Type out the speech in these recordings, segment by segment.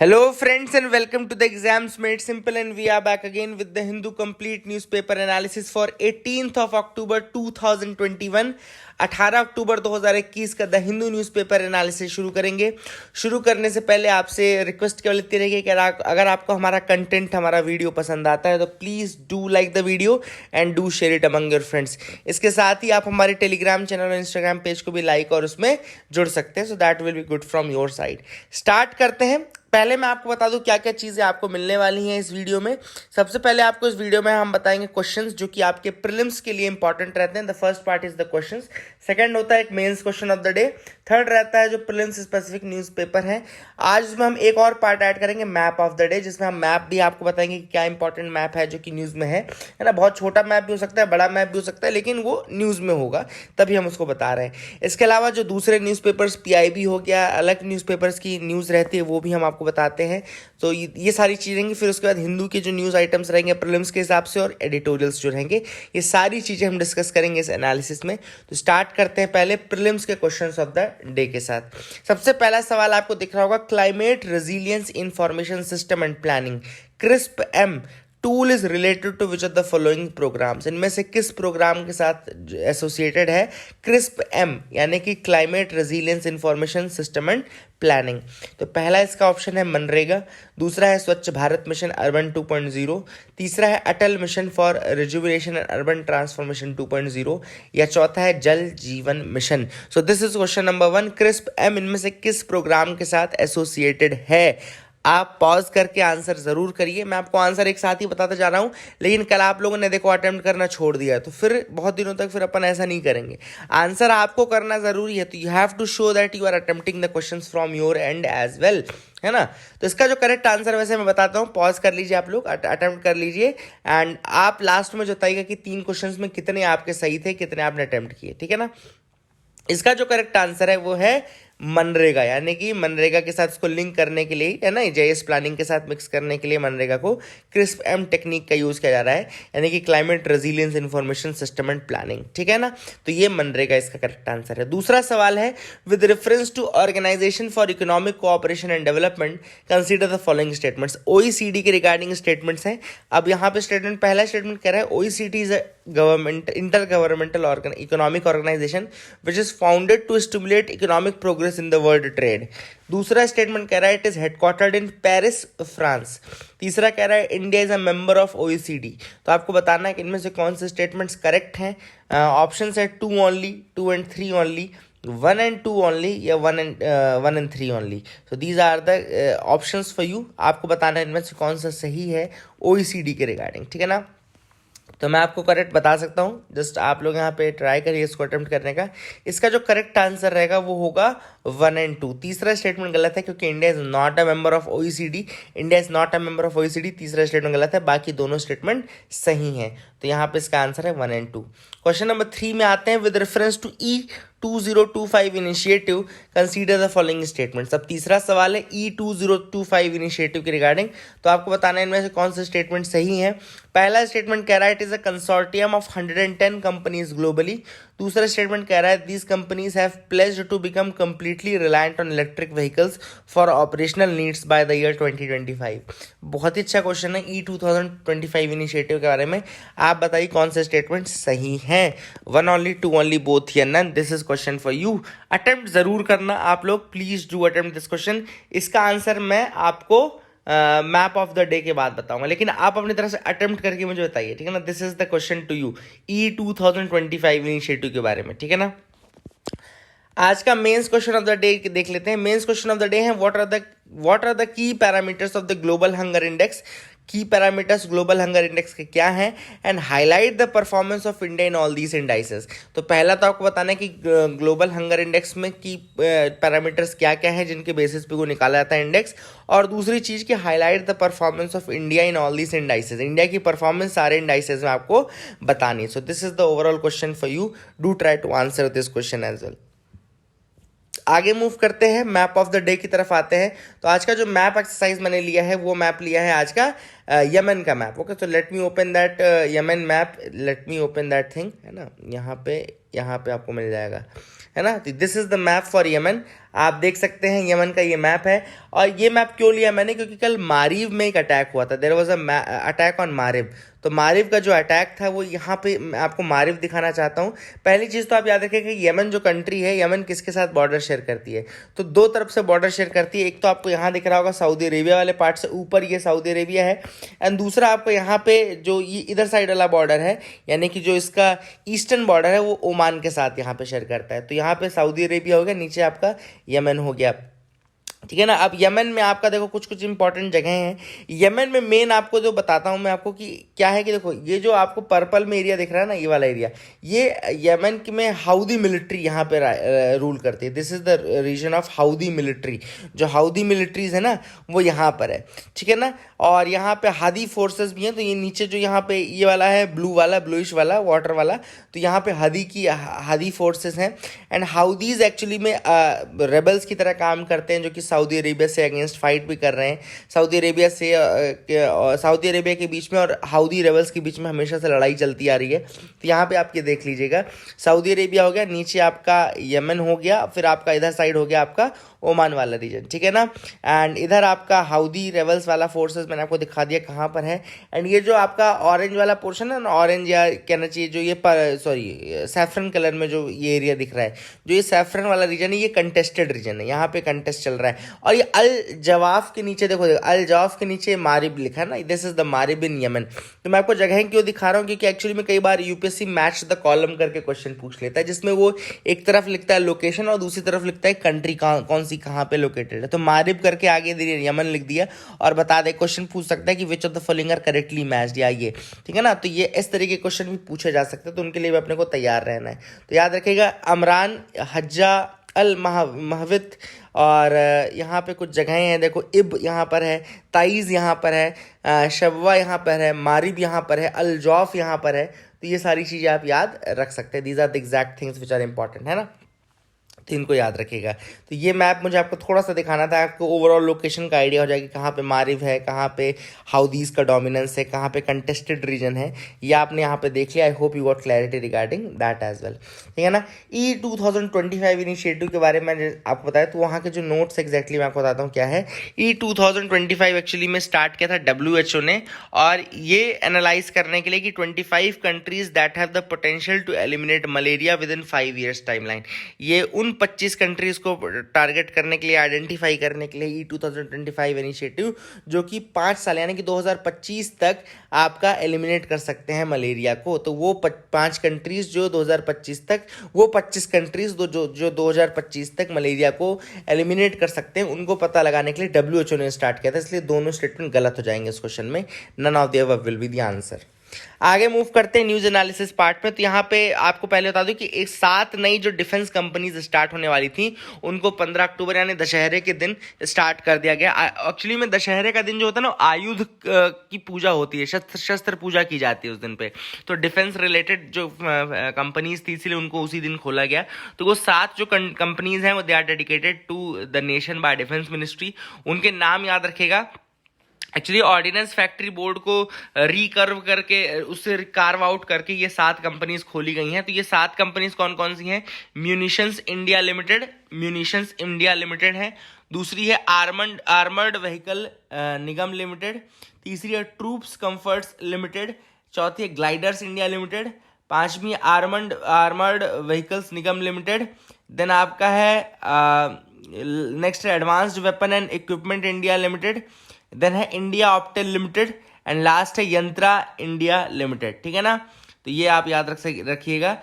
Hello, friends, and welcome to the Exams Made Simple. And we are back again with the Hindu Complete Newspaper Analysis for 18th of October 2021. 18 अक्टूबर 2021 का the Hindu newspaper analysis शुरू करेंगे। शुरू करने से पहले आपसे request केवल इतनी रहेगी कि अगर आपको हमारा कंटेंट, हमारा वीडियो पसंद आता है तो please do like the video and do share it among your friends. इसके साथ ही आप हमारे टेलीग्राम चैनल और इंस्टाग्राम पेज को भी लाइक और उसमें जुड़ सकते हैं। So that will be good from your side. Start करते हैं। पहले मैं आपको बता दूं क्या क्या चीज़ें आपको मिलने वाली हैं इस वीडियो में। सबसे पहले आपको इस वीडियो में हम बताएंगे क्वेश्चंस जो कि आपके प्रीलिम्स के लिए इंपॉर्टेंट रहते हैं। The first part is the questions, second होता है एक mains question of the day, third रहता है जो प्रीलिम्स स्पेसिफिक न्यूज़पेपर है। आज इसमें हम एक और पार्ट ऐड करेंगे, मैप ऑफ द डे, जिसमें हम मैप भी आपको बताएंगे कि क्या इंपॉर्टेंट मैप है जो कि न्यूज़ में है ना। बहुत छोटा मैप भी हो सकता है, बड़ा मैप भी हो सकता है, लेकिन वो न्यूज़ में होगा तभी हम उसको बता रहे हैं। इसके अलावा जो दूसरे न्यूज़पेपर्स, पीआईबी हो गया, अलग न्यूज़पेपर्स की न्यूज़ रहती है, वो भी हम आपको बताते हैं। तो ये सारी चीज़ें रहेंगी। फिर उसके बाद हिंदू के जो न्यूज़ आइटम्स रहेंगे प्रीलिम्स के हिसाब से और एडिटोरियल्स जो रहेंगे, ये सारी चीज़ें हम डिस्कस करेंगे इस एनालिसिस में। तो स्टार्ट करते हैं पहले प्रीलिम्स के क्वेश्चंस ऑफ द डे के साथ। सबसे पहला सवाल आपको दिख रहा होगा, climate resilience information system and planning CRISP M tool is related to which of the following programs. इनमें से किस प्रोग्राम के साथ एसोसिएटेड है क्रिस्प एम, यानी कि climate resilience information system and planning. तो पहला इसका ऑप्शन है मनरेगा, दूसरा है स्वच्छ भारत मिशन अर्बन 2.0, तीसरा है Atal mission for rejuvenation and urban transformation 2.0, या चौथा है Jal Jeevan mission. So this is question number 1। क्रिस्प एम इनमें से किस प्रोग्राम के साथ एसोसिएटेड है? आप पॉज करके आंसर जरूर करिए। मैं आपको आंसर एक साथ ही बताता जा रहा हूँ, लेकिन कल आप लोगों ने देखो अटेम्प्ट करना छोड़ दिया, तो फिर बहुत दिनों तक फिर अपन ऐसा नहीं करेंगे। आंसर आपको करना जरूरी है, तो you have to show that you are attempting the questions from your end as well, है ना। तो इसका जो करेक्ट आंसर वैसे मैं बताता हूँ, पॉज कर लीजिए, आप लोग अटेम्प्ट कर लीजिए एंड आप लास्ट में बताइएगा कि 3 क्वेश्चंस में कितने आपके सही थे, कितने आपने अटेम्प्ट किए, ठीक है ना। इसका जो करेक्ट आंसर है वो है मनरेगा, यानी कि मनरेगा के साथ इसको लिंक करने के लिए, है ना, जेएस प्लानिंग के साथ मिक्स करने के लिए मनरेगा को क्रिस्प एम टेक्निक का यूज किया जा रहा है, यानी कि climate resilience information system and planning, ठीक है ना। तो ये मनरेगा इसका करेक्ट आंसर है। दूसरा सवाल है, with reference to organisation for economic cooperation and development consider the following statements. OECD के रिगार्डिंग स्टेटमेंट्स हैं। अब यहाँ पे स्टेटमेंट, पहला स्टेटमेंट कह रहा है OECD is government inter governmental economic organisation which is founded to stimulate economic progress in the world trade. दूसरा स्टेटमेंट कह रहा है it is headquartered in Paris, France. तीसरा कह रहा है India is a member of OECD. तो आपको बताना है कि इनमें से कौन से स्टेटमेंट्स करेक्ट हैं। ऑप्शन है 2 only, 2 and 3 only, 1 and 2 only, या 1 and 3 only. So these are the options for you. आपको बताना है इनमें से कौन सा सही है ओईसीडी के रिगार्डिंग, ठीक है ना। तो मैं आपको करेक्ट बता सकता हूँ, जस्ट आप लोग यहाँ पे ट्राई करिए इसको अटेम्प्ट करने का। इसका जो करेक्ट आंसर रहेगा वो होगा 1 and 2। तीसरा स्टेटमेंट गलत है क्योंकि India is not a member of OECD. India is not a member of OECD, तीसरा स्टेटमेंट गलत है, बाकी दोनों स्टेटमेंट सही हैं। तो यहाँ पे इसका आंसर है 1 and 2। क्वेश्चन नंबर 3 में आते हैं, with reference to E2025 initiative consider the following statements. अब तीसरा सवाल है E2025 इनिशिएटिव के रिगार्डिंग। तो आपको बताना है इनमें से कौन से स्टेटमेंट सही हैं। पहला स्टेटमेंट कह रहा है it is a consortium of 110 companies globally. दूसरा स्टेटमेंट कह रहा है these companies have pledged to become completely reliant on electric vehicles for operational needs by the year 2025। बहुत ही अच्छा क्वेश्चन है E2025 इनिशिएटिव के बारे में। आप बताइए कौन से स्टेटमेंट सही हैं। 1 ओनली, 2 ओनली, बोथ या none. This is question for you. Attempt जरूर करना आप लोग, please do attempt this question. इसका आंसर मैं आपको मैप ऑफ द डे के बाद बताऊंगा, लेकिन आप अपनी तरफ से अटेम्प्ट करके मुझे बताइए, ठीक है ना। This is the question to you E2025 initiative के बारे में, ठीक है ना। आज का mains question of the day देख लेते हैं। Mains question of the day है, what are the key parameters of the global hunger index. Key parameters global hunger index के क्या हैं, and highlight the performance of India in all these indices. तो पहला तो आपको बताना है कि ग्लोबल हंगर इंडेक्स में की पैरामीटर्स क्या क्या है जिनके बेसिस पे वो निकाला जाता है इंडेक्स, और दूसरी चीज कि highlight the performance of India in all these indices. India की परफॉर्मेंस सारे इंडाइसेस में आपको बतानी है। So this is the overall question for you. Do try to answer this question as well. आगे मूव करते हैं, मैप ऑफ द डे की तरफ आते हैं। तो आज का जो मैप एक्सरसाइज मैंने लिया है वो मैप लिया है आज का यमन का मैप। ओके, तो let me open that Yemen map, let me open that thing, है ना, यहाँ पे आपको मिल जाएगा, है ना। तो this is the map for Yemen. आप देख सकते हैं यमन का ये मैप है। और ये मैप क्यों लिया मैंने, क्योंकि कल मारिव में एक अटैक हुआ था, there was a attack on मारिव। तो मारिव का जो अटैक था वो यहाँ पे मैं आपको मारिव दिखाना चाहता हूँ। पहली चीज़ तो आप याद रखें कि यमन जो कंट्री है, यमन किसके साथ बॉर्डर शेयर करती है, तो दो तरफ से बॉर्डर शेयर करती है। एक तो आपको यहाँ दिख रहा होगा सऊदी अरेबिया वाले पार्ट से ऊपर, ये सऊदी अरेबिया है, एंड दूसरा आपको यहाँ पे जो ये इधर साइड वाला बॉर्डर है, यानी कि जो इसका ईस्टर्न बॉर्डर है वो ओमान के साथ यहाँ पे शेयर करता है। तो यहाँ पे सऊदी अरेबिया हो गया, नीचे आपका यमन हो गया, ठीक है ना। अब यमन में आपका देखो कुछ कुछ इंपॉर्टेंट जगह हैं। यमन में मेन आपको जो बताता हूँ मैं आपको कि क्या है, कि देखो ये जो आपको पर्पल में एरिया दिख रहा है ना, ये वाला एरिया, ये यमन में हाउदी मिलिट्री यहाँ पे रूल करती है। This is the reason of Houthi military. जो हाउदी मिलिट्रीज है ना वो यहाँ पर है, ठीक है ना। और यहाँ पे हादी फोर्सेस भी हैं। तो ये नीचे जो यहाँ पे ये वाला है ब्लू वाला, ब्लूइश वाला, वाटर वाला, तो यहाँ पे हादी फोर्सेस हैं। एंड हाउदीज एक्चुअली में रेबल्स की तरह काम करते हैं, जो कि सऊदी अरेबिया से अगेंस्ट फाइट भी कर रहे हैं। सऊदी अरेबिया के बीच में और हाउदी रेबल्स के बीच में हमेशा से लड़ाई चलती आ रही है। तो यहाँ पे आप ये देख लीजिएगा, सऊदी अरेबिया हो गया, नीचे आपका यमन हो गया, फिर आपका इधर साइड हो गया आपका ओमान वाला रीजन, ठीक है ना। एंड इधर आपका हाउदी रेबल्स वाला फोर्सेस मैंने आपको दिखा दिया कहाँ पर है। एंड ये जो आपका ऑरेंज वाला पोर्शन है ना, ऑरेंज या कहना चाहिए जो ये सैफरन कलर में जो ये एरिया दिख रहा है, जो ये सैफरन वाला रीजन है, ये कंटेस्टेड रीजन है, यहाँ पे कंटेस्ट चल रहा है। और ये अल जवाफ के नीचे देखो, अल जवाफ के नीचे मारिब लिखा है ना, this is the मारिब in Yemen. तो मैं आपको जगह क्यों दिखा रहा हूँ, क्योंकि एक्चुअली में कई बार यूपीएससी मैच द कॉलम करके क्वेश्चन पूछ लेता है, जिसमें वो एक तरफ लिखता है लोकेशन और दूसरी तरफ लिखता है कंट्री कौन सी कहाँ पे लोकेटेड है। तो मारिब करके आगे यमन लिख दिया और बता दे, क्वेश्चन पूछ सकता है कि which of the following are correctly matched, या ये, ठीक है ना। तो ये इस तरह के क्वेश्चन भी पूछे जा सकते हैं, तो उनके लिए भी अपने को तैयार रहना है। तो याद रखिएगा अमरान, हज्जा, अल महवित, और यहाँ पे कुछ जगहें हैं, देखो इब यहाँ पर है, ताइज यहाँ पर है, शबवा यहाँ पर है, मारिब यहाँ पर है, अल जौफ यहाँ पर है। तो ये सारी चीज़ें आप याद रख सकते हैं। These are the exact things which are important, है ना। तो इनको याद रखिएगा। तो ये मैप मुझे आपको थोड़ा सा दिखाना था, आपको ओवरऑल लोकेशन का आइडिया हो जाएगा, कहाँ पे मारिव है, कहाँ पे हाउदीज का डोमिनेंस है, कहाँ पे कंटेस्टेड रीजन है, ये आपने यहाँ पे देख लिया। I hope you got clarity regarding that as well, ठीक है ना। E2025 इनिशिएटिव के बारे में आपको बताया, तो वहाँ के जो नोट्स एग्जैक्टली मैं आपको बताता हूँ क्या है। E2025 एक्चुअली में स्टार्ट किया था WHO ने, और ये एनालाइज करने के लिए कि 25 countries that have the potential to eliminate malaria within 5 years timeline. ये उन 25 कंट्रीज को टारगेट करने के लिए, आइडेंटिफाई करने के लिए E2025 इनिशिएटिव, जो कि 5 साल यानी कि 2025 तक आपका एलिमिनेट कर सकते हैं मलेरिया को। तो वो 5 कंट्रीज जो 2025 तक, वो 25 कंट्रीज जो 2025 तक मलेरिया को एलिमिनेट कर सकते हैं, उनको पता लगाने के लिए WHO ने स्टार्ट किया था। इसलिए दोनों स्टेटमेंट गलत हो जाएंगे इस क्वेश्चन में, none of the above will be the answer. आगे मूव करते हैं न्यूज एनालिसिस पार्ट में। तो यहाँ पे आपको पहले बता दूं कि एक 7 नई जो डिफेंस कंपनीज स्टार्ट होने वाली थी, उनको 15 अक्टूबर यानी दशहरे के दिन स्टार्ट कर दिया गया। एक्चुअली में दशहरे का दिन जो होता है ना, आयुध की पूजा होती है, शस्त्र पूजा की जाती है उस दिन पे। तो डिफेंस रिलेटेड जो कंपनीज थी, इसलिए उनको उसी दिन खोला गया। तो वो 7 जो कंपनीज हैं वो they are dedicated to the nation by defence ministry. उनके नाम याद रखेगा। एक्चुअली ऑर्डिनेंस फैक्ट्री बोर्ड को रिकर्व करके, उससे कार्व आउट करके ये 7 कंपनीज खोली गई हैं। तो ये 7 कंपनीज कौन कौन सी हैं? म्यूनिशंस इंडिया लिमिटेड है। दूसरी है आर्मर्ड व्हीकल निगम लिमिटेड। तीसरी है ट्रूप्स कंफर्ट्स लिमिटेड। चौथी है ग्लाइडर्स इंडिया लिमिटेड। पांचवी armoured vehicles Nigam limited. Then आपका है नेक्स्ट है advanced weapon and equipment India limited. Then है India Optel limited, and last है यंत्रा इंडिया लिमिटेड, ठीक है ना। तो ये आप याद रखिएगा।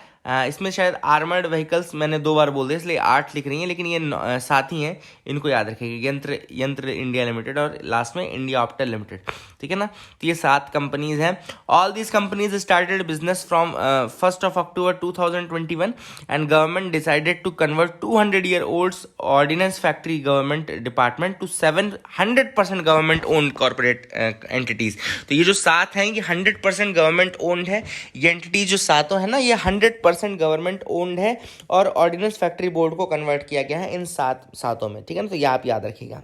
इसमें शायद आर्मर्ड व्हीकल्स मैंने 2 बार बोल दिया, इसलिए 8 लिख रही हैं, लेकिन ये साथी हैं, इनको याद रखिएगा। यंत्र इंडिया लिमिटेड और लास्ट में इंडिया ऑप्टेल लिमिटेड, ठीक है ना। तो ये 7 कंपनीज हैं। All these companies started business from 1 October 2021 and government decided to convert 200-year-old ordnance factory government department to 100% government owned corporate entities. तो ये जो 7 हैं ये 100% गवर्नमेंट ओन्ड है। ये एंटिटीज जो 7 है ना, ये 100% गवर्नमेंट ओन्ड है और ऑर्डिनेंस फैक्ट्री बोर्ड को कन्वर्ट किया गया है इन 7 में, ठीक है ना। तो ये आप याद रखिएगा।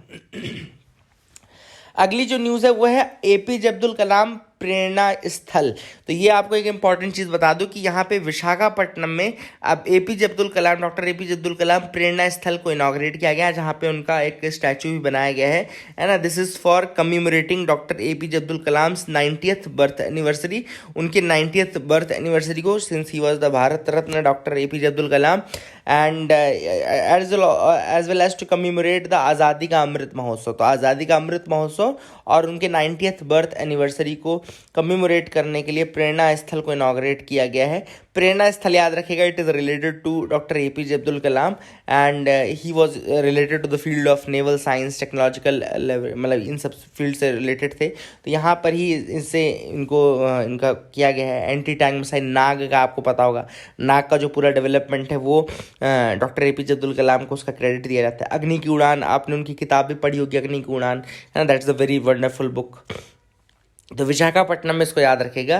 अगली जो न्यूज़ है वो है एपीजे अब्दुल कलाम प्रेरणा स्थल। तो ये आपको एक इंपॉर्टेंट चीज़ बता दूं कि यहाँ पे विशाखापट्टनम में अब एपीजे अब्दुल कलाम, डॉक्टर एपीजे अब्दुल कलाम प्रेरणा स्थल को इनॉग्रेट किया गया है, जहाँ पे उनका एक स्टैचू भी बनाया गया है ना। This is for commemorating doctor APJ Abdul Kalam 90th birth anniversary, उनके 90th बर्थ एनिवर्सरी को, since he was the Bharat Ratna doctor APJ Abdul Kalam, and as well as to commemorate the Azadi ka Amrit Mahotsav. तो आज़ादी का अमृत महोत्सव और उनके 90th बर्थ एनिवर्सरी को कम्यूमरेट करने के लिए प्रेरणा स्थल को इनॉग्रेट किया गया है। प्रेरणा स्थल याद रखेगा, it is related to doctor APJ Abdul Kalam and he was related to the field of naval science, technological, मतलब इन सब फील्ड से रिलेटेड थे। तो यहाँ पर ही इससे इनका किया गया है। एंटी टैंक मिसाइल नाग का आपको पता होगा, नाग का जो पूरा डेवलपमेंट है वो डॉक्टर एपीजे अब्दुल कलाम को उसका क्रेडिट दिया जाता है। अग्नि की उड़ान, आपने उनकी किताब भी पढ़ी होगी, अग्नि की उड़ान, है ना, that's a very wonderful book. तो विशाखापट्टनम में इसको याद रखेगा,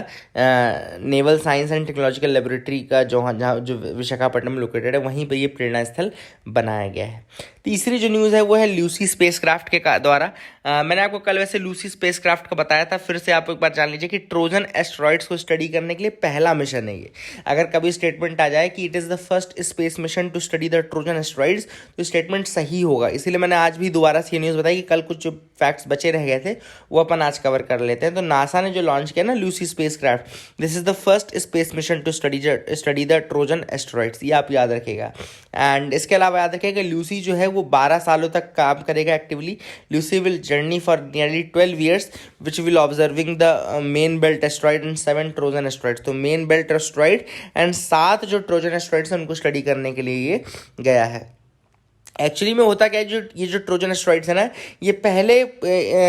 naval science and technological laboratory का जहाँ जो विशाखापट्टनम में लोकेटेड है, वहीं पर ये प्रेरणा स्थल बनाया गया है। तीसरी जो न्यूज़ है वो है लूसी स्पेसक्राफ्ट के द्वारा। मैंने आपको कल वैसे लूसी स्पेसक्राफ्ट का बताया था, फिर से आप एक बार जान लीजिए कि ट्रोजन एस्ट्रॉइड्स को स्टडी करने के लिए पहला मिशन है ये। अगर कभी स्टेटमेंट आ जाए कि it is the first space mission to study the Trojan asteroids, तो स्टेटमेंट सही होगा। इसीलिए मैंने आज भी दोबारा से ये न्यूज़ बताई कि कल कुछ जो फैक्ट्स बचे रह गए थे वो अपन आज कवर कर लेते हैं। तो नासा ने जो लॉन्च किया ना Lucy spacecraft, this is the first space mission to study the Trojan asteroids, ये आप याद रखेगा। एंड इसके अलावा याद रखेगा लूसी जो है वो 12 सालों तक काम करेगा actively. Lucy will journey for nearly 12 years which will observing the main belt asteroid and 7 Trojan asteroids. तो मेन बेल्ट एस्ट्रॉइड एंड 7 जो ट्रोजन एस्ट्रॉइड्स हैं उनको स्टडी करने के लिए ये गया है। एक्चुअली में होता क्या है, ये जो ट्रोजन एस्ट्रॉइड्स है ना, ये पहले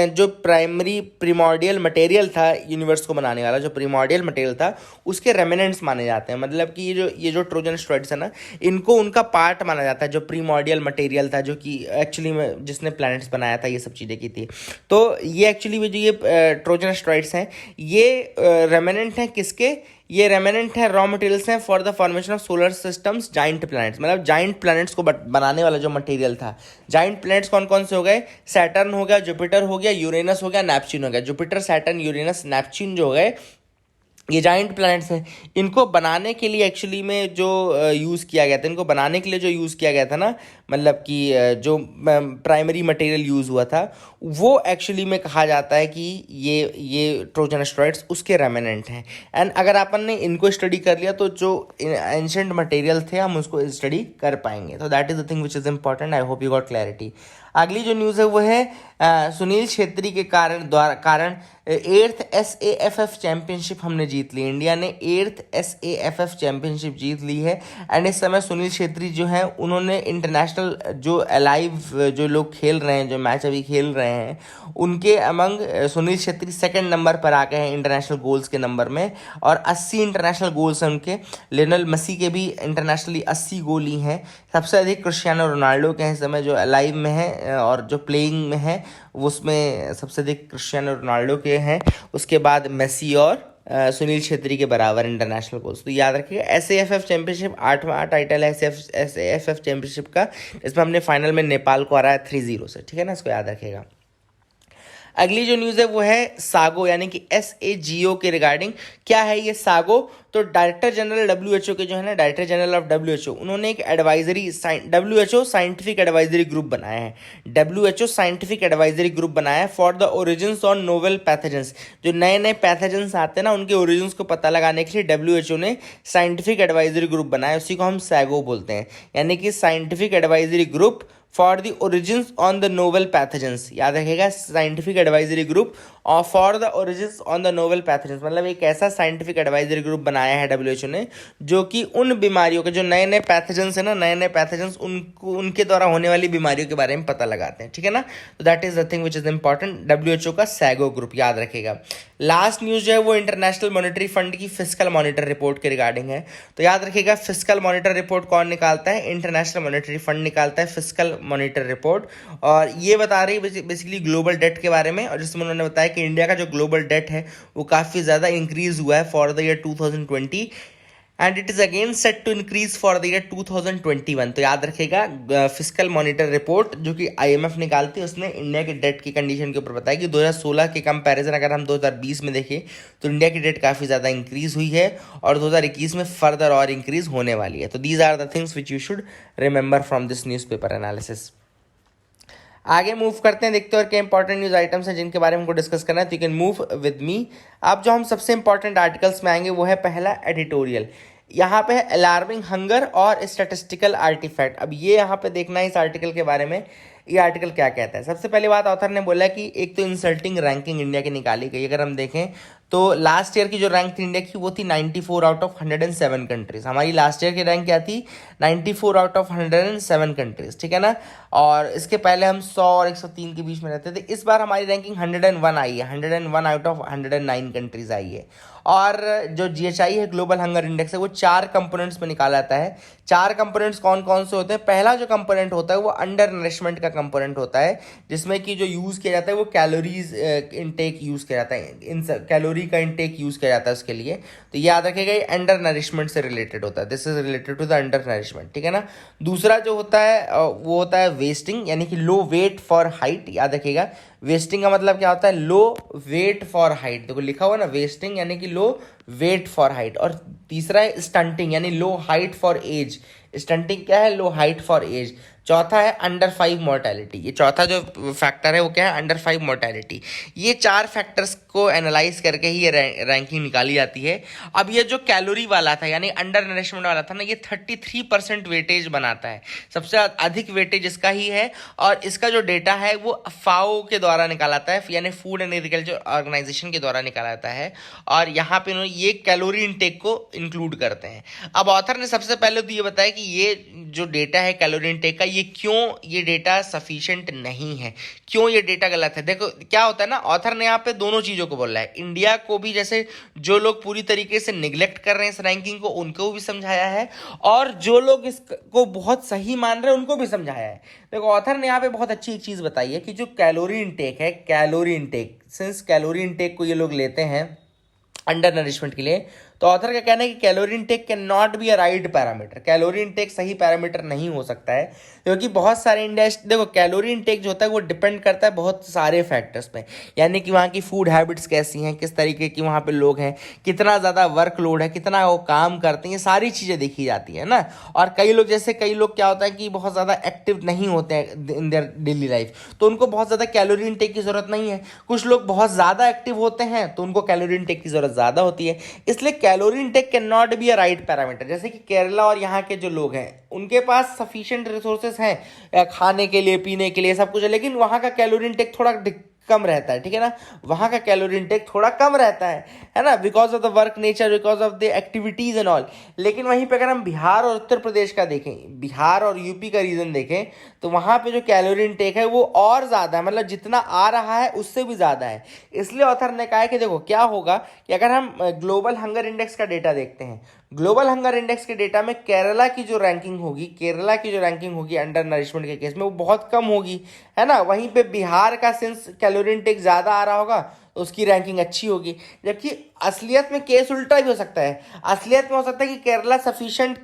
जो प्राइमरी प्रीमॉर्डियल मटेरियल था यूनिवर्स को बनाने वाला, जो प्रीमॉर्डियल मटेरियल था उसके रेमिनेंट्स माने जाते हैं। मतलब कि ये जो ट्रोजन एस्ट्रॉइड्स है ना, इनको उनका पार्ट माना जाता है, जो प्रीमॉर्डियल मटेरियल था, जो कि एक्चुअली में जिसने प्लैनेट्स बनाया था, ये सब चीज़ें की थी। तो ये एक्चुअली में जो ये ट्रोजन एस्ट्रॉइड्स हैं, ये रेमिनेंट हैं किसके, ये रेमिनेंट है, रॉ मटेरियल्स हैं for the formation of solar systems giant planets. मतलब जाइंट प्लैनेट्स को बनाने वाला जो मटेरियल था, जाइंट प्लैनेट्स कौन कौन से हो गए, सैटर्न हो गया, जुपिटर हो गया, यूरेनस हो गया, नेपच्यून हो गया। जुपिटर, सैटर्न, यूरेनस, नेपच्यून जो हो गए, ये जाइंट प्लैनेट्स हैं। इनको बनाने के लिए एक्चुअली में जो यूज़ किया गया था, इनको बनाने के लिए जो यूज़ किया गया था ना, मतलब कि जो प्राइमरी मटेरियल यूज़ हुआ था, वो एक्चुअली में कहा जाता है कि ये ट्रोजन एस्ट्रॉइड्स उसके रेमिनेंट हैं। एंड अगर अपन ने इनको स्टडी कर लिया तो जो एंशिएंट मटेरियल थे हम उसको स्टडी कर पाएंगे। तो that is the thing which is important. I hope you got clarity. अगली जो न्यूज़ है वो है सुनील छेत्री के कारण 8th SAFF चैंपियनशिप हमने जीत ली। इंडिया ने 8th SAFF चैंपियनशिप जीत ली है। एंड इस समय सुनील छेत्री जो है उन्होंने इंटरनेशनल जो अलाइव जो लोग खेल रहे हैं, जो मैच अभी खेल रहे हैं, उनके among Sunil Chhetri second number पर आ गए हैं इंटरनेशनल गोल्स के नंबर में, और 80 इंटरनेशनल गोल्स हैं उनके। लियोनेल मेसी के भी इंटरनेशनली 80 गोल ही हैं। सबसे अधिक क्रिस्टियानो रोनाल्डो के हैं इस समय जो अलाइव में है और जो प्लेइंग में है, उसमें सबसे अधिक क्रिस्टियानो रोनाल्डो के हैं। उसके बाद मेसी और सुनील छेत्री के बराबर इंटरनेशनल गोल्स। तो याद रखिएगा SAFF चैंपियनशिप 8वां टाइटल है SAFF चैंपियनशिप का। इसमें हमने फाइनल में नेपाल को हराया 3-0 से, ठीक है ना, इसको याद रखिएगा। अगली जो न्यूज़ है वो है सागो, यानी कि SAGO के रिगार्डिंग। क्या है ये सागो? तो डायरेक्टर जनरल WHO के जो है ना, डायरेक्टर जनरल ऑफ WHO, उन्होंने एक advisory WHO scientific advisory group बनाया है। WHO साइंटिफिक एडवाइजरी ग्रुप बनाया है for the origins on novel pathogens. जो नए नए पैथोजेंस आते हैं ना, उनके ओरिजिन्स को पता लगाने के लिए WHO ने साइंटिफिक एडवाइजरी ग्रुप बनाया, उसी को हम सैगो बोलते हैं। यानी कि scientific advisory group for the origins on the novel pathogens. याद रखिएगा, साइंटिफिक एडवाइजरी ग्रुप और for the origins on the novel pathogens, मतलब एक ऐसा साइंटिफिक एडवाइजरी ग्रुप बनाया है WHO ने, जो कि उन बीमारियों के जो नए नए पैथोजेंस है ना, नए नए पैथोजेंस उनके द्वारा होने वाली बीमारियों के बारे में पता लगाते हैं, ठीक है ना। तो that is the thing which is important, WHO का सैगो ग्रुप, याद रखेगा। लास्ट न्यूज जो है वो इंटरनेशनल मॉनेटरी फंड की फिस्कल मॉनिटर रिपोर्ट के रिगार्डिंग है। तो याद रखिएगा, फिस्कल मॉनिटर रिपोर्ट कौन निकालता है? इंटरनेशनल मॉनेटरी फंड निकालता है फिस्कल मॉनिटर रिपोर्ट। और ये बता रही है बेसिकली ग्लोबल डेट के बारे में, और जिसमें उन्होंने बताया कि इंडिया का जो ग्लोबल डेट है वो काफ़ी ज़्यादा इंक्रीज हुआ है for the year 2020। And it is again set to increase for the year 2021। तो याद रखेगा फिस्कल मॉनिटर रिपोर्ट जो कि आईएमएफ निकालती है, उसने इंडिया के डेट की कंडीशन के ऊपर बताया कि 2016 के कंपैरिजन अगर हम 2020 में देखें तो इंडिया की डेट काफ़ी ज़्यादा इंक्रीज हुई है और 2021 में फर्दर और इंक्रीज होने वाली है। तो these are the things which you should remember from this newspaper analysis. आगे मूव करते हैं, देखते हैं और क्या इंपॉर्टेंट न्यूज़ आइटम्स हैं जिनके बारे में हमको डिस्कस करना है। तो you can move with me. अब जो हम सबसे इंपॉर्टेंट आर्टिकल्स में आएंगे वो है पहला एडिटोरियल। यहाँ पे है अलार्मिंग हंगर और स्टैटिस्टिकल आर्टिफैक्ट। अब ये यहाँ पे देखना है इस आर्टिकल के बारे में, ये आर्टिकल क्या कहता है। सबसे पहली बात ऑथर ने बोला कि एक तो इंसल्टिंग रैंकिंग इंडिया की निकाली गई। अगर हम देखें तो लास्ट ईयर की जो रैंक थी इंडिया की वो थी 94 आउट ऑफ 107 कंट्रीज। हमारी लास्ट ईयर की रैंक क्या थी? 94 आउट ऑफ 107 कंट्रीज, ठीक है ना। और इसके पहले हम 100 और 103 के बीच में रहते थे। इस बार हमारी रैंकिंग 101 आई है, 101 आउट ऑफ 109 कंट्रीज आई है। और जो GHI है ग्लोबल हंगर इंडेक्स है वो 4 कंपोनेंट्स में निकाला जाता है। 4 कंपोनेंट्स कौन कौन से होते हैं? पहला जो कंपोनेंट होता है वो अंडर नरिशमेंट का कंपोनेंट होता है, जिसमें कि जो यूज़ किया जाता है वो कैलोरीज इनटेक यूज़ किया जाता है, इन कैलोरी का इनटेक यूज़ किया जाता है उसके लिए। तो याद रखिएगा ये अंडर नरिशमेंट से रिलेटेड होता है, this is related to the undernourishment, ठीक है ना। दूसरा जो होता है वो होता है वेस्टिंग, यानी कि लो वेट फॉर हाइट। याद रखिएगा वेस्टिंग का मतलब क्या होता है? लो वेट फॉर हाइट। देखो लिखा हुआ ना, वेस्टिंग यानी कि लो वेट फॉर हाइट। और तीसरा है स्टंटिंग यानी लो हाइट फॉर एज। स्टंटिंग क्या है? लो हाइट फॉर एज। चौथा है अंडर 5 मोर्टेलिटी। ये चौथा जो फैक्टर है वो क्या है? Under 5 mortality. ये 4 फैक्टर्स को एनालाइज करके ही ये रैंकिंग निकाली जाती है। अब ये जो कैलोरी वाला था यानी अंडर नरिशमेंट वाला था ना, ये 33% वेटेज बनाता है, सबसे अधिक वेटेज इसका ही है। और इसका जो डेटा है वो फाओ के द्वारा निकाला जाता है, यानी फूड एंड एग्रीकल्चर ऑर्गेनाइजेशन के द्वारा निकाला जाता है। और यहाँ पे उन्होंने ये कैलोरी इनटेक को इंक्लूड करते हैं। अब ऑथर ने सबसे पहले तो ये बताया कि ये जो डेटा है कैलोरी इनटेक का, ये क्यों ये डेटा सफिशिएंट नहीं है, क्यों ये डेटा गलत है। देखो क्या होता है ना, ऑथर ने यहाँ पे दोनों चीज़ों को बोला है। इंडिया को भी, जैसे जो लोग पूरी तरीके से निगलेक्ट कर रहे हैं इस रैंकिंग को, उनको भी समझाया है, और जो लोग इसको बहुत सही मान रहे हैं उनको भी समझाया है। देखो ऑथर ने यहाँ पे बहुत अच्छी एक चीज़ बताई है कि जो कैलोरी इनटेक है, calorie intake, since calorie intake को ये लोग लेते हैं अंडर नरिशमेंट के लिए, तो ऑथर का कहना है कि calorie intake can not be a right parameter. Calorie intake सही पैरामीटर नहीं हो सकता है, क्योंकि बहुत सारे इंडेक्स, देखो कैलोरी इनटेक जो होता है वो डिपेंड करता है बहुत सारे फैक्टर्स पे, यानी कि वहाँ की फूड हैबिट्स कैसी हैं, किस तरीके की वहाँ पे लोग हैं, कितना ज़्यादा वर्कलोड है, कितना वो काम करते हैं, ये सारी चीज़ें देखी जाती है ना। और कई लोग, जैसे कई लोग क्या होता है कि बहुत ज़्यादा एक्टिव नहीं होते हैं इन देयर डेली लाइफ, तो उनको बहुत ज़्यादा कैलोरी इनटेक की ज़रूरत नहीं है। कुछ लोग बहुत ज़्यादा एक्टिव होते हैं तो उनको कैलोरी इनटेक की ज़रूरत ज़्यादा होती है। इसलिए calorie intake can not be a right parameter. जैसे कि केरला और यहाँ के जो लोग हैं उनके पास सफिशिएंट रिसोर्सेस हैं खाने के लिए, पीने के लिए, सब कुछ है, लेकिन वहाँ का कैलोरी इनटेक थोड़ा कम रहता है, ठीक है ना। वहाँ का कैलोरी इनटेक थोड़ा कम रहता है ना, because of the work nature, because of the activities and all. लेकिन वहीं पे अगर हम बिहार और उत्तर प्रदेश का देखें, बिहार और यूपी का रीजन देखें, तो वहाँ पे जो कैलोरी इनटेक है वो और ज़्यादा है, मतलब जितना आ रहा है उससे भी ज़्यादा है। इसलिए ऑथर ने कहा है कि देखो क्या होगा कि अगर हम ग्लोबल हंगर इंडेक्स का डेटा देखते हैं, ग्लोबल हंगर इंडेक्स के डेटा में केरला की जो रैंकिंग होगी, केरला की जो रैंकिंग होगी अंडर नरिशमेंट के केस में वो बहुत कम होगी, है ना। वहीं पे बिहार का सिंस कैलोरी इनटेक ज़्यादा आ रहा होगा तो उसकी रैंकिंग अच्छी होगी। जबकि असलियत में केस उल्टा भी हो सकता है। असलियत में हो सकता है कि केरला सफिशिएंट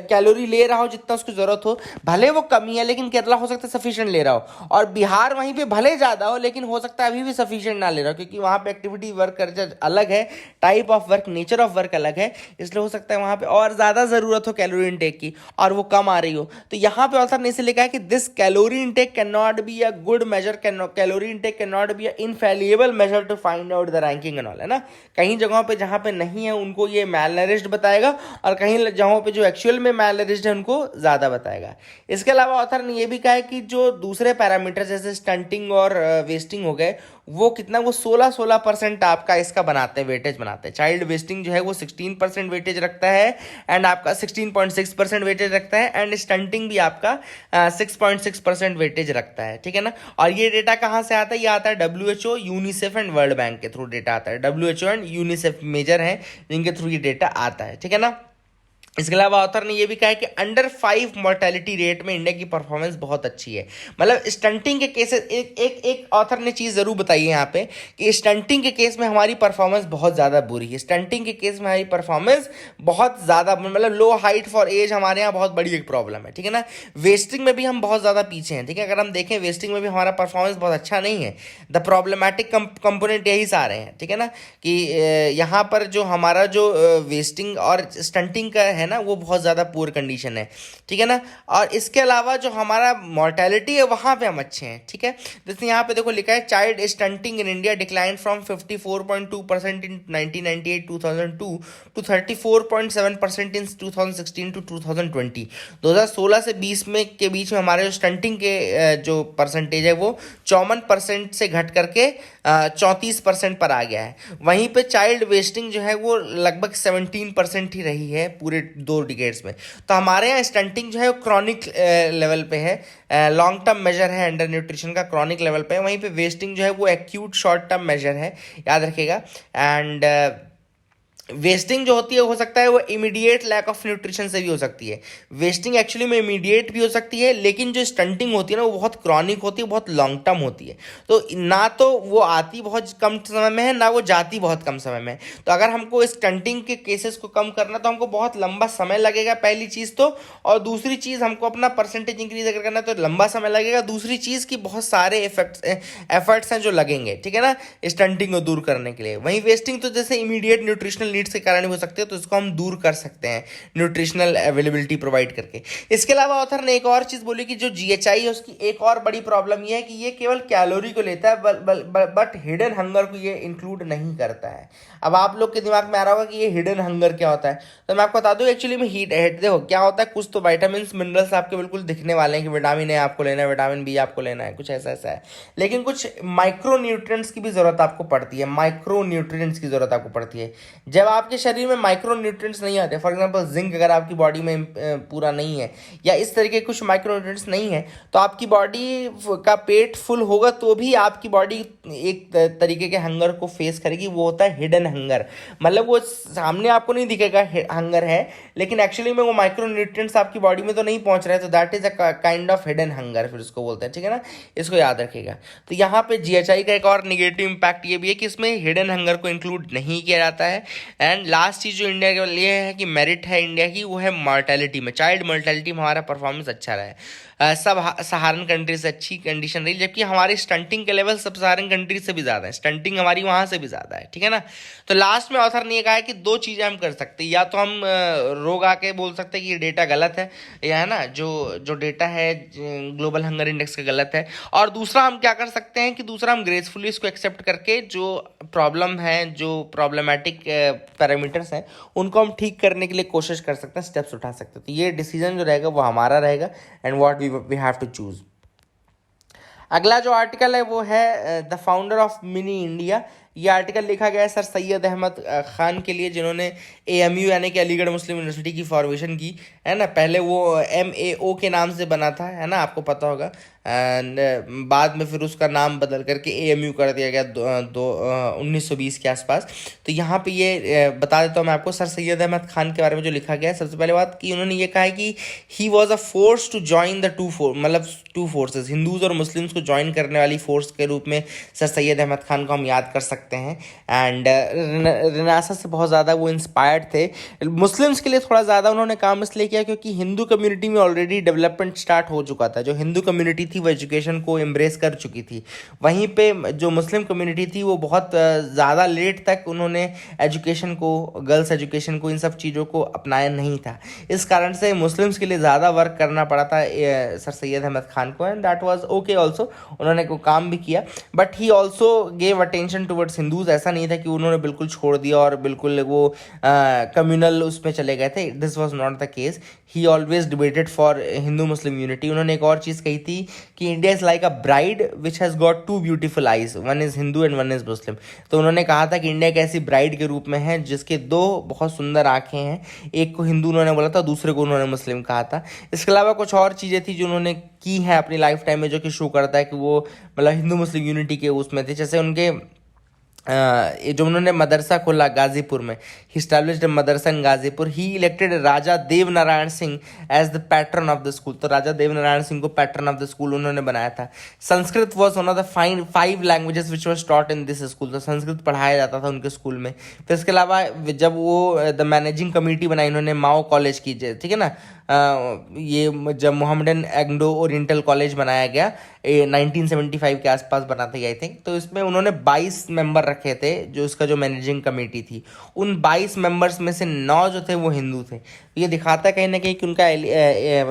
कैलोरी ले रहा हो जितना उसको ज़रूरत हो, भले वो कमी है लेकिन केरला हो सकता है सफिशिएंट ले रहा हो, और बिहार वहीं पे भले ज़्यादा हो लेकिन हो सकता है अभी भी सफिशिएंट ना ले रहा हो, क्योंकि वहाँ पे एक्टिविटी वर्क कल्चर अलग है, type of work, nature of work अलग है। इसलिए हो सकता है वहाँ पे और ज़्यादा ज़रूरत हो कैलोरी इनटेक की और वो कम आ रही हो। तो यहाँ पे ऑथर ने इसे लिखा है कि this calorie intake can not be a good measure, calorie intake can not be a infallible measure to find out the ranking and all, है ना। कहीं जगहों पे जहाँ पे नहीं है उनको ये मैलनरिश्ड बताएगा, और कहीं जगहों पे जो एक्चुअल में मैलनरिश्ड है उनको ज़्यादा बताएगा। इसके अलावा ऑथर ने ये भी कहा है कि जो दूसरे पैरामीटर जैसे स्टंटिंग और वेस्टिंग हो गए, वो कितना, वो 16% आपका इसका बनाते हैं, वेटेज बनाते हैं। चाइल्ड वेस्टिंग जो है वो 16% वेटेज रखता है, एंड आपका 16.6% वेटेज रखता है, एंड स्टंटिंग भी आपका 6.6% वेटेज रखता है, ठीक है ना। और ये डेटा कहाँ से आता है? ये आता है WHO, UNICEF and world bank के थ्रू डेटा आता है। WHO एंड यूनिसेफ मेजर हैं जिनके थ्रू ये डेटा आता है, ठीक है ना। इसके अलावा ऑथर ने ये भी कहा है कि अंडर 5 मोर्टेलिटी रेट में इंडिया की परफॉर्मेंस बहुत अच्छी है। मतलब स्टंटिंग के केसेस, एक ऑथर ने चीज़ ज़रूर बताई है यहाँ पे कि स्टंटिंग के केस में हमारी परफॉर्मेंस बहुत ज़्यादा बुरी है। स्टंटिंग के केस में हमारी परफॉर्मेंस बहुत ज़्यादा, मतलब लो हाइट फॉर एज हमारे यहाँ बहुत बड़ी एक प्रॉब्लम है, ठीक है ना। वेस्टिंग में भी हम बहुत ज़्यादा पीछे हैं, ठीक है। अगर हम देखें वेस्टिंग में भी हमारा परफॉर्मेंस बहुत अच्छा नहीं है। द प्रॉब्लमेटिक कंपोनेंट यही सारे हैं, ठीक है ना, कि यहाँ पर जो हमारा जो वेस्टिंग और स्टंटिंग का है ना, वो बहुत ज़्यादा पुअर कंडीशन है, ठीक है ना। और इसके अलावा जो हमारा मोर्टेलिटी है वहाँ पे हम अच्छे हैं, ठीक है। जैसे यहाँ पे देखो लिखा है child stunting in India decline from 54.2% in 1998-2002 to 34.7% in 2016 to 2020। 2016 से 20 में के बीच में हमारे जो स्टंटिंग के जो परसेंटेज है वो 54% से घट करके 34% पर आ गया है। वहीं पे चाइल्ड वेस्टिंग जो है वो लगभग 17% ही रही है पूरे 2 डिकेड्स में। तो हमारे यहाँ स्टंटिंग जो है वो क्रॉनिक लेवल पे है, लॉन्ग टर्म मेजर है अंडर न्यूट्रिशन का, क्रॉनिक लेवल पे है। वहीं पे वेस्टिंग जो है वो एक्यूट शॉर्ट टर्म मेजर है, याद रखिएगा। एंड वेस्टिंग जो होती है हो सकता है वो इमीडिएट लैक ऑफ न्यूट्रिशन से भी हो सकती है। वेस्टिंग एक्चुअली में इमीडिएट भी हो सकती है, लेकिन जो स्टंटिंग होती है ना वो बहुत क्रॉनिक होती है, बहुत लॉन्ग टर्म होती है। तो ना तो वो आती बहुत कम समय में है, ना वो जाती बहुत कम समय में है। तो अगर हमको स्टंटिंग के केसेस को कम करना तो हमको बहुत लंबा समय लगेगा, पहली चीज़ तो। और दूसरी चीज़, हमको अपना परसेंटेज इंक्रीज अगर करना है तो लंबा समय लगेगा। दूसरी चीज़ की बहुत सारे एफर्ट्स हैं जो लगेंगे, ठीक है ना, स्टंटिंग को दूर करने के लिए। वहीं वेस्टिंग तो जैसे इमीडिएट न्यूट्रिशनल नीड्स के कारण भी हो सकते हैं, तो इसको हम दूर कर सकते हैं न्यूट्रिशनल अवेलेबिलिटी प्रोवाइड करके। इसके अलावा ऑथर ने एक और चीज़ बोली कि जो जीएचआई है उसकी एक और बड़ी प्रॉब्लम ये है कि ये केवल कैलोरी को लेता है, बट हिडन हंगर को ये इंक्लूड नहीं करता है। अब आप लोग के दिमाग में आ रहा होगा कि ये हिडन हंगर क्या होता है, तो मैं आपको बता दूं एक्चुअली में देखो क्या होता है। कुछ तो विटामिन मिनरल्स आपके बिल्कुल दिखने वाले हैं कि विटामिन ए आपको लेना है, विटामिन बी आपको लेना है, कुछ ऐसा ऐसा है। लेकिन कुछ माइक्रो न्यूट्रिएंट्स की भी जरूरत आपको पड़ती है, माइक्रो न्यूट्रिएंट्स की जरूरत आपको पड़ती है। जब आपके शरीर में माइक्रो न्यूट्रिएंट्स नहीं आते, फॉर एग्जांपल जिंक अगर आपकी बॉडी में पूरा नहीं है, या इस तरीके कुछ माइक्रो न्यूट्रिएंट्स नहीं है, तो आपकी बॉडी का पेट फुल होगा तो भी आपकी बॉडी एक तरीके के हंगर को फेस करेगी। वो होता है हिडन हंगर। मतलब वो सामने आपको नहीं दिखेगा हंगर है, लेकिन एक्चुअली में वो माइक्रो न्यूट्रिएंट्स आपकी बॉडी में तो नहीं पहुंच रहे हैं, तो that is a kind of hidden hunger, फिर उसको बोलते हैं, ठीक है ना। इसको याद रखिएगा। तो यहाँ पे जीएचआई का एक और निगेटिव इंपैक्ट ये भी है कि इसमें हिडन हंगर को इंक्लूड नहीं किया जाता है। एंड लास्ट चीज़ जो इंडिया के लिए है कि मेरिट है इंडिया की, वो है मॉर्टेलिटी में। चाइल्ड मॉर्टेलिटी में हमारा परफॉर्मेंस अच्छा रहा है। सब सहारन कंट्री से अच्छी कंडीशन रही, जबकि हमारे स्टंटिंग के लेवल सब सहारन कंट्री से भी ज़्यादा है, स्टंटिंग हमारी वहाँ से भी ज़्यादा है, ठीक है ना। तो लास्ट में ऑथर ने ये कहा है कि 2 चीज़ें हम कर सकते हैं, या तो हम रोग आके बोल सकते हैं कि ये डेटा गलत है, या है ना जो डेटा है ग्लोबल हंगर इंडेक्स का गलत है। और दूसरा हम क्या कर सकते हैं कि दूसरा हम ग्रेसफुली इसको एक्सेप्ट करके जो प्रॉब्लम है, जो प्रॉब्लमेटिक पैरामीटर्स हैं, उनको हम ठीक करने के लिए कोशिश कर सकते हैं, स्टेप्स उठा सकते हैं। तो ये डिसीजन जो रहेगा वो हमारा रहेगा, and what we have to choose. अगला जो आर्टिकल है वो है the founder of mini India. ये आर्टिकल लिखा गया है सर सैयद अहमद खान के लिए, जिन्होंने एएमयू यानी कि अलीगढ़ मुस्लिम यूनिवर्सिटी की फॉर्मेशन की, है ना। पहले वो एमएओ के नाम से बना था, है ना, आपको पता होगा। एंड बाद में फिर उसका नाम बदल करके एएमयू कर दिया गया 1920 के आसपास। तो यहाँ पे ये बता देता हूँ मैं आपको सर सैयद अहमद खान के बारे में जो लिखा गया है। सबसे पहले बात कि उन्होंने ये कहा है कि he was a force to join the मतलब 2 फोर्सेज, हिंदूज और मुस्लिम्स को ज्वाइन करने वाली फोर्स के रूप में सर सैयद अहमद खान को हम याद कर सकते हैं। एंड रिनासा से बहुत ज़्यादा वो इंस्पायर्ड थे। मुस्लिम्स के लिए थोड़ा ज़्यादा उन्होंने काम इसलिए किया क्योंकि हिंदू कम्युनिटी में ऑलरेडी डेवलपमेंट स्टार्ट हो चुका था। जो हिंदू कम्युनिटी थी वो एजुकेशन को एम्ब्रेस कर चुकी थी, वहीं पे जो मुस्लिम कम्युनिटी थी वो बहुत ज़्यादा लेट तक उन्होंने एजुकेशन को, गर्ल्स एजुकेशन को, इन सब चीज़ों को अपनाया नहीं था। इस कारण से मुस्लिम्स के लिए ज़्यादा वर्क करना पड़ा था सर सैयद अहमद खान को, and that was okay also. उन्होंने को काम भी किया, but he also gave attention towards Hindus. ऐसा नहीं था कि उन्होंने बिल्कुल छोड़ दिया और बिल्कुल वो कम्युनल उसमें चले गए थे। This was not the case. He always debated for Hindu Muslim unity. उन्होंने एक और चीज़ कही थी कि India is like a bride which has got 2 beautiful eyes, one is Hindu and one is Muslim. तो उन्होंने कहा था कि इंडिया एक ऐसी ब्राइड के रूप में है जिसके 2 बहुत सुंदर आंखें हैं। एक को हिंदू उन्होंने बोला था, दूसरे को उन्होंने मुस्लिम कहा था। इसके अलावा कुछ और चीज़ें थी जो उन्होंने की हैं अपनी लाइफ टाइम में, जो कि शो करता है कि वो मतलब हिंदू मुस्लिम यूनिटी के उसमें थे। जैसे उनके ये जो उन्होंने मदरसा खोला गाजीपुर में, he established madrasa in Ghazipur, he elected Raja Dev Narayan Singh as the patron of the school, तो राजा देव नारायण सिंह को पैट्रन ऑफ द स्कूल उन्होंने बनाया था। Sanskrit was one of the 5 languages which was taught in this school, तो संस्कृत पढ़ाया जाता था उनके स्कूल में। फिर इसके अलावा जब वो द मैनेजिंग कमेटी बनाई इन्होंने माओ कॉलेज की, ठीक है ना, ये जब मोहम्मदन एंग्लो ओरिएंटल कॉलेज बनाया गया 1975 के आसपास बना था आई थिंक, तो इसमें उन्होंने 22 मेंबर रखे थे जो इसका जो मैनेजिंग कमेटी थी। उन 22 मेंबर्स में से 9 जो थे वो हिंदू थे। ये दिखाता है कहीं ना कहीं कि उनका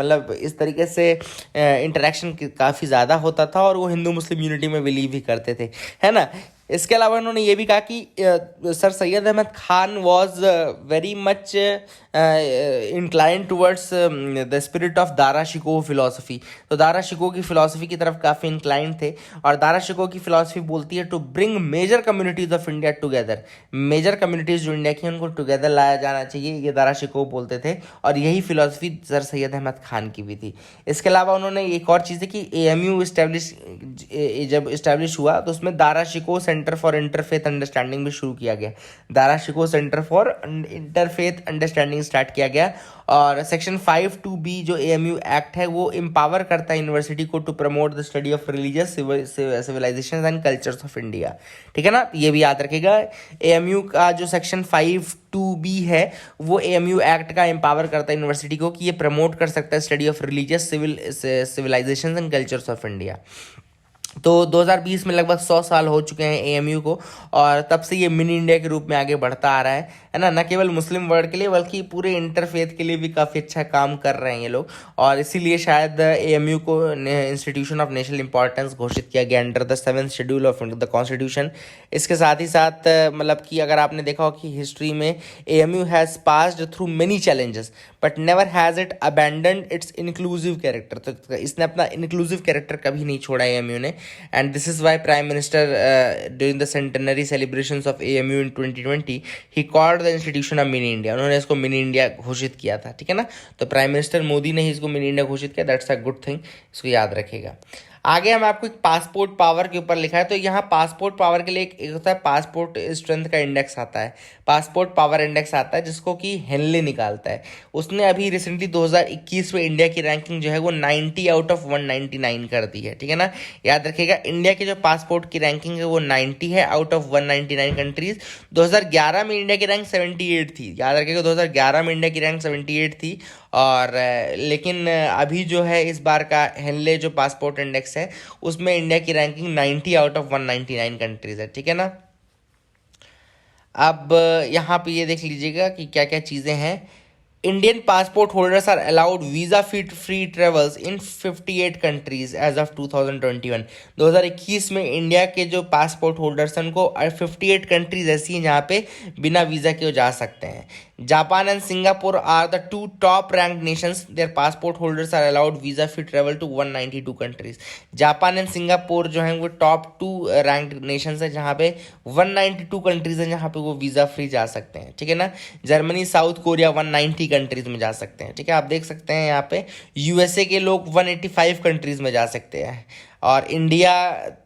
मतलब इस तरीके से इंटरेक्शन काफ़ी ज़्यादा होता था और वो हिंदू मुस्लिम यूनिटी में बिलीव भी करते थे, है ना। इसके अलावा उन्होंने ये भी कहा कि sir Syed Ahmed Khan was very much incline towards the spirit of Dara Shikoh philosophy, तो दारा शिकोह की फिलोसफी की तरफ काफ़ी इंक्लाइन थे। और दारा शिकोह की फिलोसफी बोलती है to bring major communities of India together, major communities जो इंडिया की उनको टुगेदर लाया जाना चाहिए, ये दारा शिकोह बोलते थे। और यही फिलोसफी सर सैयद अहमद खान की भी थी। इसके अलावा उन्होंने एक और चीज़ है कि AMU जब इस्टेब्लिश हुआ तो उसमें Dara Shikoh centre for interfaith understanding भी शुरू किया गया। Dara Shikoh centre for interfaith understanding start किया गया। और सेक्शन 5(2)B जो AMU एक्ट है वो एम्पावर करता है यूनिवर्सिटी को to promote the study of religious civilisation and cultures of India, ठीक है ना, ये भी याद रखेगा। AMU का जो सेक्शन 5(2)B है वो AMU एक्ट का एम्पावर करता है यूनिवर्सिटी को कि ये प्रमोट कर सकता है study of religious civilisation and cultures of India. तो 2020 में लगभग 100 साल हो चुके हैं AMU को, और तब से ये मिनी इंडिया के रूप में आगे बढ़ता आ रहा है ना, न केवल मुस्लिम वर्ल्ड के लिए बल्कि पूरे इंटरफेथ के लिए भी काफ़ी अच्छा काम कर रहे हैं ये लोग। और इसीलिए शायद AMU को इंस्टीट्यूशन ऑफ नेशनल इंपॉर्टेंस घोषित किया गया under the 7th schedule of the constitution. इसके साथ ही साथ मतलब कि अगर आपने देखा हो कि हिस्ट्री में AMU has passed through many challenges but never has it abandoned it's inclusive character, तो इसने अपना इंक्लूसिव कैरेक्टर कभी नहीं छोड़ा AMU ने। And this is why Prime Minister during the centenary celebrations of AMU in 2020 he called the institution a mini India, उन्होंने इसको mini India घोषित किया था, ठीक है ना। तो प्राइम मिनिस्टर मोदी ने ही इसको मिनी इंडिया घोषित किया, दैट्स अ गुड थिंग, इसको याद रखेगा। आगे हम आपको एक पासपोर्ट पावर के ऊपर लिखा है, तो यहाँ पासपोर्ट पावर के लिए एक होता है पासपोर्ट स्ट्रेंथ का इंडेक्स आता है, पासपोर्ट पावर इंडेक्स आता है जिसको कि हेनले निकालता है। उसने अभी रिसेंटली 2021 में इंडिया की रैंकिंग जो है वो 90 आउट ऑफ 199 कर दी है, ठीक है ना। याद रखिएगा इंडिया की जो पासपोर्ट की रैंकिंग है वो 90 है आउट ऑफ 199 कंट्रीज। 2011 में इंडिया की रैंक 78 थी, याद रखिएगा 2011 में इंडिया की रैंक 78 थी। और लेकिन अभी जो है इस बार का हेनले जो पासपोर्ट इंडेक्स है उसमें इंडिया की रैंकिंग 90 आउट ऑफ 199 कंट्रीज है, ठीक है ना। अब यहाँ पे ये देख लीजिएगा कि क्या क्या चीज़ें हैं। Indian passport holders are allowed visa free travels in 58 countries as of 2021। 2021 में इंडिया के जो पासपोर्ट होल्डर्स हैं उनको 58 कंट्रीज ऐसी हैं जहाँ पे बिना वीज़ा के वो जा सकते हैं। Japan and Singapore are the 2 top ranked nations, their passport holders are allowed visa free travel to 192 countries. Japan and Singapore जो हैं वो टॉप 2 रैंक्ड नेशंस हैं जहाँ पे 192 कंट्रीज हैं जहाँ पे वो वीज़ा फ्री जा सकते हैं, ठीक है ना। जर्मनी साउथ कोरिया 190 कंट्रीज में जा सकते हैं, ठीक है। आप देख सकते हैं यहाँ पे USA के लोग 185 कंट्रीज में जा सकते हैं, और इंडिया,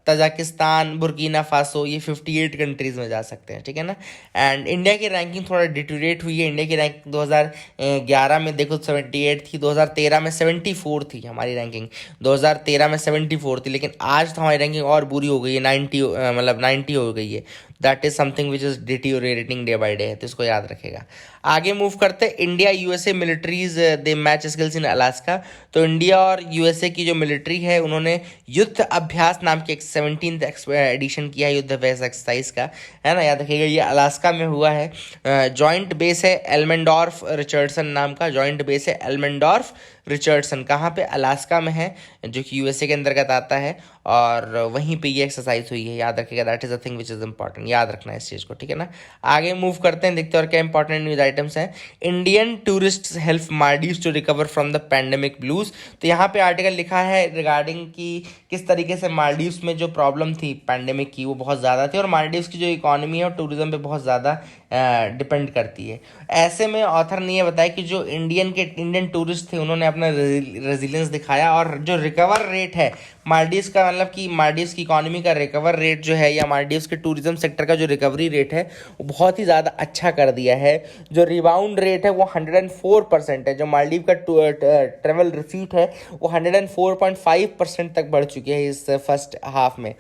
तजाकिस्तान, बुर्किना फासो ये 58 कंट्रीज़ में जा सकते हैं, ठीक है ना। एंड इंडिया की रैंकिंग थोड़ा डिटोरेट हुई है। इंडिया की रैंकिंग 2011 में देखो 78 थी, 2013 में 74 थी हमारी रैंकिंग, 2013 में 74 थी, लेकिन आज तो हमारी रैंकिंग और बुरी हो गई है, 90 हो गई है। That is something which is deteriorating day by day है, तो इसको याद रखेगा। आगे मूव करते हैं, India USA militaries they match skills in Alaska. तो इंडिया और USA की जो मिलिट्री है उन्होंने युद्ध अभ्यास नाम की एक 17th एडिशन किया है युद्ध अभ्यास एक्सरसाइज का, है ना। याद रखिएगा ये अलास्का में हुआ है। जॉइंट बेस है एल्मेंडोर्फ रिचर्डसन नाम का, जॉइंट बेस है एल्मेंडोर्फ रिचर्डसन, कहाँ पे, अलास्का में है, जो कि USA के अंतर्गत आता है, और वहीं पे ये एक्सरसाइज हुई है, याद रखिएगा। That is a thing which is important, याद रखना है इस चीज़ को, ठीक है ना। आगे मूव करते हैं, देखते हैं और क्या इंपॉर्टेंट न्यूज़ आइटम्स हैं। Indian tourist help Maldives to recover from the pandemic blues. तो यहाँ पे आर्टिकल लिखा है रिगार्डिंग कि किस तरीके से मालदीव्स में जो प्रॉब्लम थी पैंडेमिक की वो बहुत ज़्यादा थी, और मालदीव्स की जो इकोनॉमी है और टूरिज्म पे बहुत ज़्यादा डिपेंड करती है। ऐसे में ऑथर ने ये बताया कि जो इंडियन टूरिस्ट थे उन्होंने अपना रेजिलियंस दिखाया, और जो रिकवर रेट है मालदीव्स का, मतलब कि मालदीव्स की इकोनॉमी का रिकवर रेट जो है, या मालदीव्स के टूरिज्म सेक्टर का जो रिकवरी रेट है, वो बहुत ही ज़्यादा अच्छा कर दिया है। जो रिबाउंड रेट है वो 104% है। जो मालदीव का ट्रेवल रिसीट है वो 104.5% तक बढ़ चुकी है इस फर्स्ट हाफ में,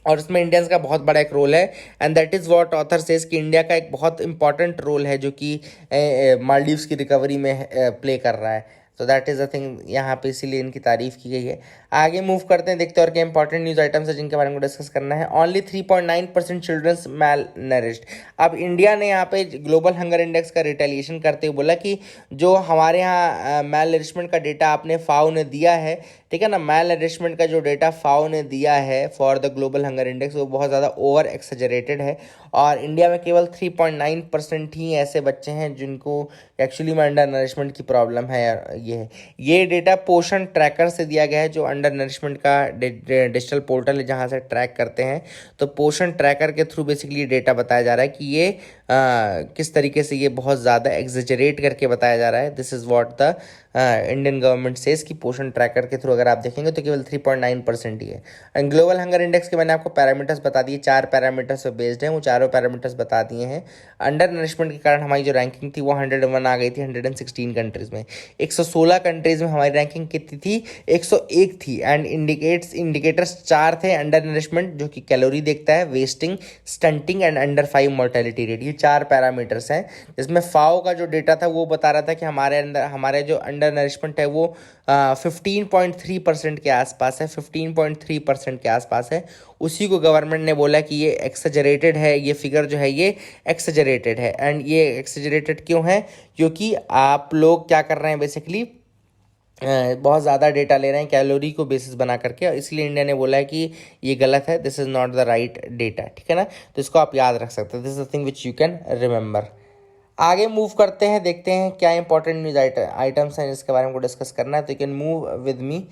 और उसमें इंडियंस का बहुत बड़ा एक रोल है। And that is what author says कि इंडिया का एक बहुत इंपॉर्टेंट रोल है जो कि मालदीव्स की रिकवरी में प्ले कर रहा है। तो दैट इज़ अ थिंग यहाँ पे, इसीलिए इनकी तारीफ की गई है। आगे मूव करते हैं, देखते हैं और क्या इंपॉर्टेंट न्यूज़ आइटम्स है जिनके बारे में डिस्कस करना है। ओनली 3.9% चिल्ड्रंस मैल नरिश्ड। अब इंडिया ने यहाँ पे ग्लोबल हंगर इंडेक्स का रिटेलिएशन करते हुए बोला कि जो हमारे यहाँ मैल नरिशमेंट का डेटा आपने फाओ ने दिया है, ठीक है ना, मैल नरिशमेंट का जो डेटा फाओ ने दिया है for the global hunger index, वो बहुत ज़्यादा ओवर एक्सजरेटेड है, और इंडिया में केवल 3.9% ही ऐसे बच्चे हैं जिनको एक्चुअली में अंडर नरिशमेंट की प्रॉब्लम है। ये डेटा पोषण ट्रैकर से दिया गया है, जो अंडर नरिशमेंट का डिजिटल पोर्टल है जहाँ से ट्रैक करते हैं। तो पोषण ट्रैकर के थ्रू बेसिकली डेटा बताया जा रहा है कि ये किस तरीके से ये बहुत ज़्यादा एग्जेजरेट करके बताया जा रहा है। This is what the Indian government says कि पोषण ट्रैकर के थ्रू अगर आप देखेंगे तो केवल 3.9% ही है। एंड ग्लोबल हंगर इंडेक्स के मैंने आपको पैरामीटर्स बता दिए, 4 पैरामीटर्स पे बेस्ड हैं, वो चारों पैरामीटर्स बता दिए हैं। अंडर नरिशमेंट के कारण हमारी जो रैंकिंग थी वो 101 आ गई थी 116 कंट्रीज़ में। 116 कंट्रीज़ में हमारी रैंकिंग कितनी थी? 101 थी। एंड इंडिकेटर्स 4 थे। अंडर नरिशमेंट जो कि कैलोरी देखता है, wasting, stunting and under 5 mortality rate, ये 4 पैरामीटर्स हैं। जिसमें फाओ का जो डेटा था वो बता रहा था कि हमारे जो अंडर नरिशमेंट है वो 15.3% के आसपास है, 15.3% के आसपास है। उसी को गवर्नमेंट ने बोला कि ये एक्सजरेटेड है, ये फिगर जो है ये एक्सजरेटेड है। एंड ये एक्सजरेटेड क्यों है? क्योंकि आप लोग क्या कर रहे हैं बेसिकली, बहुत ज़्यादा डेटा ले रहे हैं कैलोरी को बेसिस बना करके, और इसलिए इंडिया ने बोला है कि ये गलत है, this is not the right data, ठीक है ना। तो इसको आप याद रख सकते हैं, this is the thing which you can remember. आगे मूव करते हैं, देखते हैं क्या इंपॉर्टेंट न्यूज़ आइटम्स हैं जिसके बारे में डिस्कस करना है। तो you can move with me.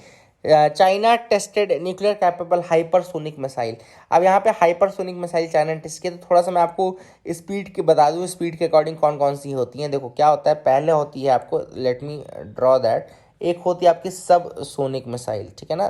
China tested nuclear capable hypersonic missile. अब यहाँ पे हाइपरसोनिक मिसाइल चाइना टेस्ट किया, तो थोड़ा सा मैं आपको स्पीड के बता दूँ, स्पीड के अकॉर्डिंग कौन कौन सी होती हैं। देखो क्या होता है, पहले होती है आपको, लेट मी ड्रॉ दैट, एक होती है आपकी सब सोनिक मिसाइल, ठीक है ना,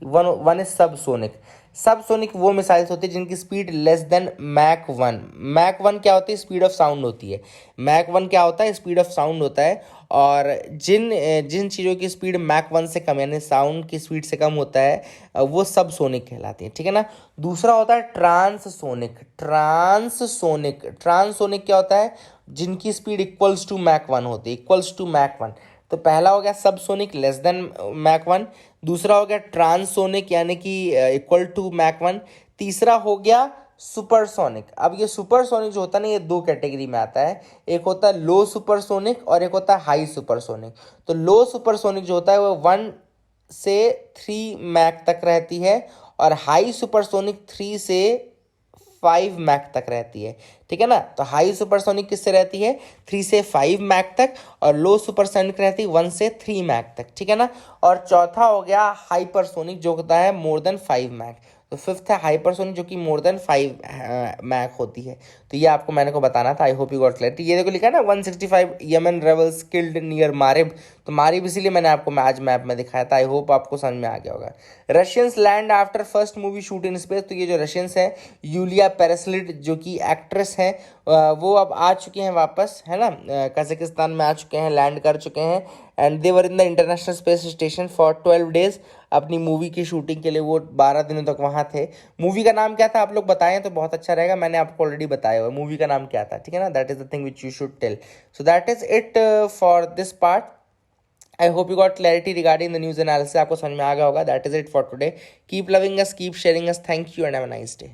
one is subsonic. Subsonic वो मिसाइल्स होती है जिनकी speed less than mach 1। Mach 1 क्या होती है? स्पीड ऑफ साउंड होती है। मैक 1 क्या होता है? स्पीड ऑफ साउंड होता है। और जिन जिन चीज़ों की स्पीड मैक 1 से कम, यानी साउंड की स्पीड से कम होता है, वो सब सोनिक कहलाती है, ठीक है ना। दूसरा होता है ट्रांससोनिक। ट्रांससोनिक क्या होता है? जिनकी स्पीड इक्वल्स टू मैक 1 होती है, इक्वल्स टू मैक 1। तो पहला हो गया सबसोनिक लेस देन मैक 1, दूसरा हो गया ट्रांससोनिक यानी कि इक्वल टू मैक 1, तीसरा हो गया सुपरसोनिक। अब ये सुपरसोनिक जो होता है ना, ये 2 कैटेगरी में आता है, एक होता है लो सुपरसोनिक और एक होता है हाई सुपरसोनिक। तो लो सुपरसोनिक जो होता है वो 1 से 3 मैक तक रहती है, और हाई सुपरसोनिक 3 से 5 मैक तक रहती है, ठीक है ना। तो हाई सुपरसोनिक किससे रहती है? 3 से 5 मैक तक, और लो सुपरसोनिक रहती है 1 से 3 मैक तक, ठीक है ना। और चौथा हो गया हाइपरसोनिक जो होता है मोर देन 5 मैक। तो फिफ्थ है हाइपरसोनिक जो कि मोर देन 5 मैक होती है। तो ये आपको मैंने को बताना था। आई होप यू गॉट क्लैरिटी। ये देखो लिखा है ना 165 यमन रेबल्स किल्ड नियर मारिब। तो मारिब इसीलिए मैंने आपको आज मैप में दिखाया था। आई होप आपको समझ में आ गया होगा। Russians land after first movie shoot in space. तो ये जो रशियंस हैं, यूलिया पेरेस्लिड जो कि एक्ट्रेस हैं, वो अब आ चुके हैं वापस, है ना, कजाकिस्तान में आ चुके हैं, लैंड कर चुके हैं। And they were in the international space station for 12 days. अपनी मूवी की शूटिंग के लिए वो 12 दिनों तक वहाँ थे। मूवी का नाम क्या था आप लोग बताएं तो बहुत अच्छा रहेगा। मैंने आपको ऑलरेडी बताया हुआ मूवी का नाम क्या था, ठीक है ना। That is the thing which you should tell. So that is it for this part. I hope you got clarity regarding the news analysis. आपको समझ में आ गया होगा। That is it for today. Keep loving us, keep sharing us. Thank you and have a nice day.